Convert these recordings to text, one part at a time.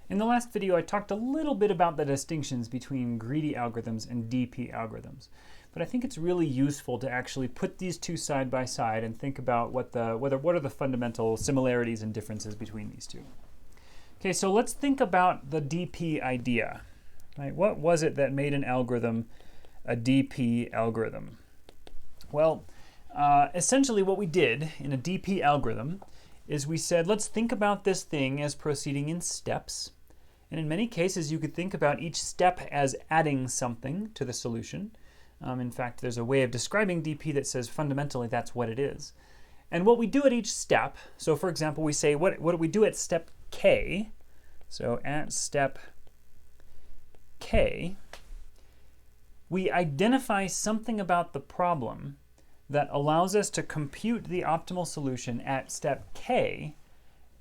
In the last video, I talked a little bit about the distinctions between greedy algorithms and DP algorithms. But I think it's really useful to actually put these two side by side and think about what are the fundamental similarities and differences between these two. Okay, so let's think about the DP idea. Right? What was it that made an algorithm a DP algorithm? Well, essentially what we did in a DP algorithm is we said, let's think about this thing as proceeding in steps. And in many cases, you could think about each step as adding something to the solution. In fact, there's a way of describing DP that says fundamentally that's what it is. And what we do at each step, so for example, we say, what do we do at step K? So at step K, we identify something about the problem that allows us to compute the optimal solution at step K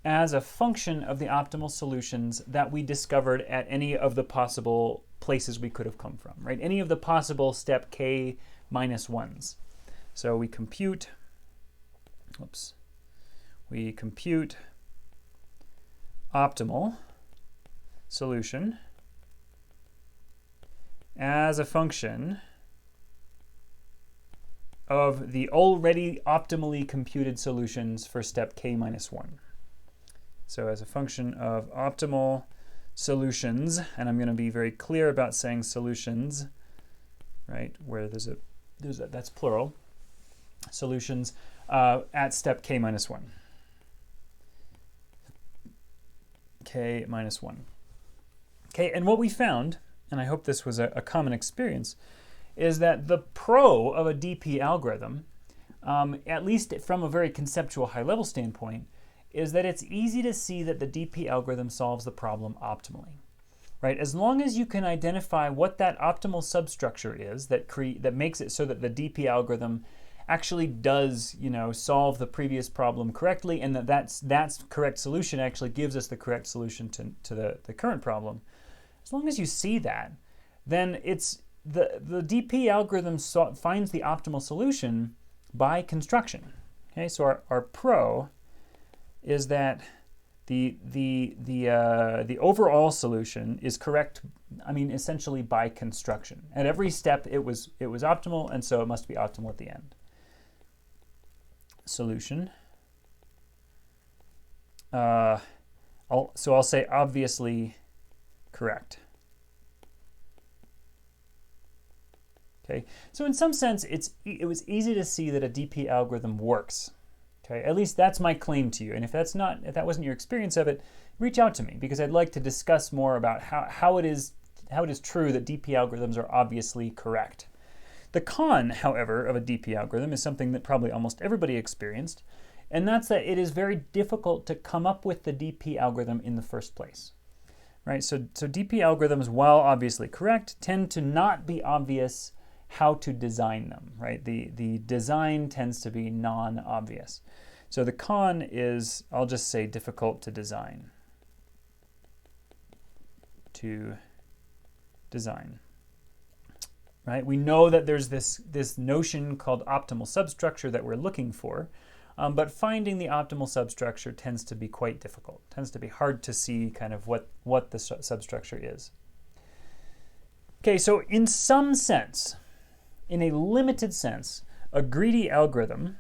as a function of the optimal solutions that we discovered at any of the possible places we could have come from, right? Any of the possible step K minus ones. So we compute optimal solution as a function of the already optimally computed solutions for step K minus 1. So as a function of optimal solutions, and I'm going to be very clear about saying solutions, right, where that's plural, solutions at step K minus 1. K minus 1. Okay, and what we found, and I hope this was a common experience, is that the pro of a DP algorithm, at least from a very conceptual high-level standpoint, is that it's easy to see that the DP algorithm solves the problem optimally. Right? As long as you can identify what that optimal substructure is that makes it so that the DP algorithm actually does, solve the previous problem correctly, and that's correct solution actually gives us the correct solution to the current problem. As long as you see that, then it's the DP algorithm finds the optimal solution by construction. Okay, so our pro is that the overall solution is correct. I mean, essentially by construction. At every step, it was optimal, and so it must be optimal at the end. Solution. I'll say obviously correct. Okay, so in some sense, it was easy to see that a DP algorithm works. Okay, at least that's my claim to you. And if that wasn't your experience of it, reach out to me because I'd like to discuss more about how it is true that DP algorithms are obviously correct. The con, however, of a DP algorithm is something that probably almost everybody experienced, and that's that it is very difficult to come up with the DP algorithm in the first place. Right? So DP algorithms, while obviously correct, tend to not be obvious how to design them, right? The design tends to be non-obvious. So the con is, I'll just say, difficult to design. Right? We know that there's this notion called optimal substructure that we're looking for, but finding the optimal substructure tends to be quite difficult. Tends to be hard to see kind of what the substructure is. Okay, so in some sense, in a limited sense, a greedy algorithm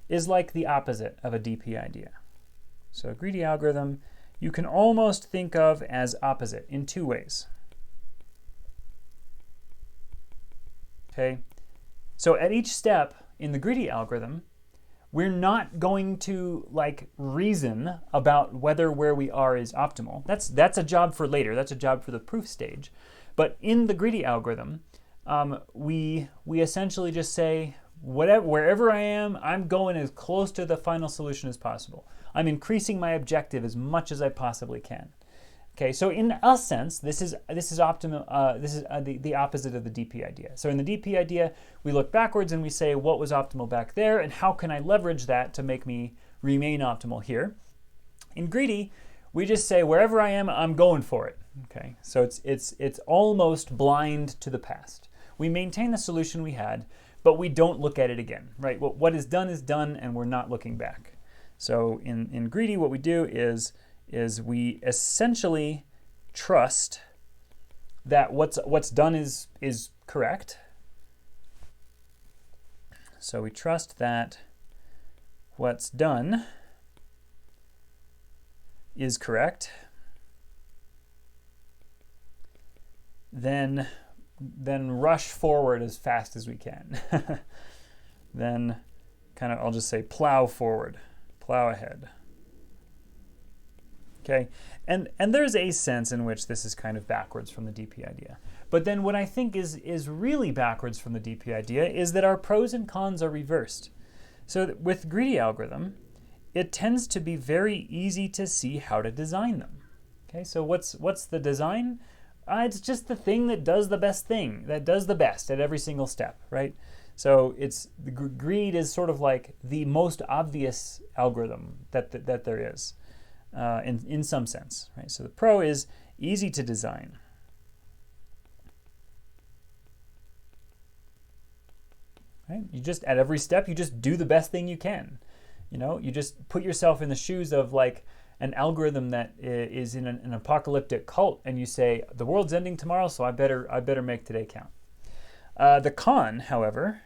is like the opposite of a DP idea. So a greedy algorithm you can almost think of as opposite in two ways. Okay, so at each step in the greedy algorithm, we're not going to reason about whether where we are is optimal. That's a job for later. That's a job for the proof stage. But in the greedy algorithm, we essentially just say, wherever I am, I'm going as close to the final solution as possible. I'm increasing my objective as much as I possibly can. Okay, so in a sense, this is optimal. This is the opposite of the DP idea. So in the DP idea, we look backwards and we say, what was optimal back there, and how can I leverage that to make me remain optimal here? In greedy, we just say, wherever I am, I'm going for it. Okay, so it's almost blind to the past. We maintain the solution we had, but we don't look at it again, right? What is done, and we're not looking back. So in greedy, what we do is we essentially trust that what's done is correct. So we trust that what's done is correct. Then rush forward as fast as we can. Then kind of, I'll just say plow forward, plow ahead. Okay, and there's a sense in which this is kind of backwards from the DP idea. But then what I think is really backwards from the DP idea is that our pros and cons are reversed. So with greedy algorithm, it tends to be very easy to see how to design them. Okay, so what's the design? It's just the thing that does the best thing, that does the best at every single step, right? So it's the greed is sort of like the most obvious algorithm that there is. In some sense, right? So the pro is easy to design. Right? You just, at every step, you just do the best thing you can. You know, you just put yourself in the shoes of like an algorithm that is in an apocalyptic cult, and you say, the world's ending tomorrow, so I better make today count. The con, however,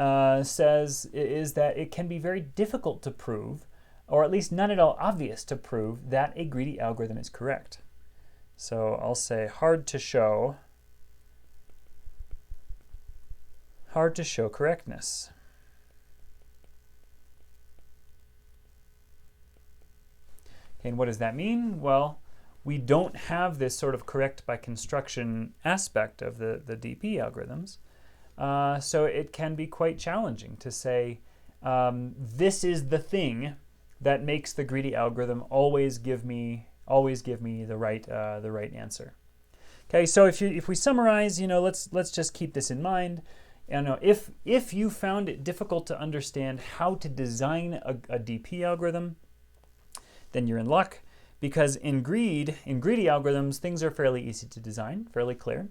is that it can be very difficult to prove, or at least not at all obvious to prove, that a greedy algorithm is correct. So I'll say hard to show correctness. Okay, and what does that mean? Well, we don't have this sort of correct by construction aspect of the DP algorithms. So it can be quite challenging to say, this is the thing that makes the greedy algorithm always give me the right answer. Okay, so if we summarize, let's just keep this in mind. If you found it difficult to understand how to design a DP algorithm, then you're in luck, because in greedy algorithms, things are fairly easy to design, fairly clear.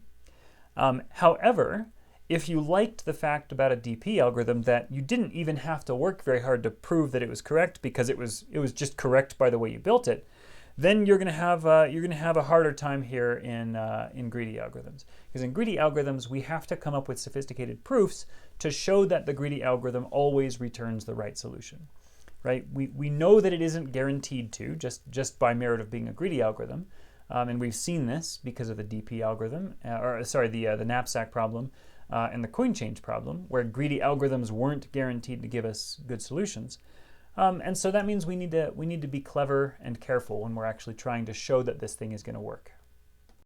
However, if you liked the fact about a DP algorithm that you didn't even have to work very hard to prove that it was correct because it was just correct by the way you built it, then you're going to have a harder time here in greedy algorithms. Because in greedy algorithms, we have to come up with sophisticated proofs to show that the greedy algorithm always returns the right solution. Right? We know that it isn't guaranteed to just by merit of being a greedy algorithm, and we've seen this because of the DP algorithm, the knapsack problem. And the coin change problem, where greedy algorithms weren't guaranteed to give us good solutions. And so that means we need to be clever and careful when we're actually trying to show that this thing is going to work.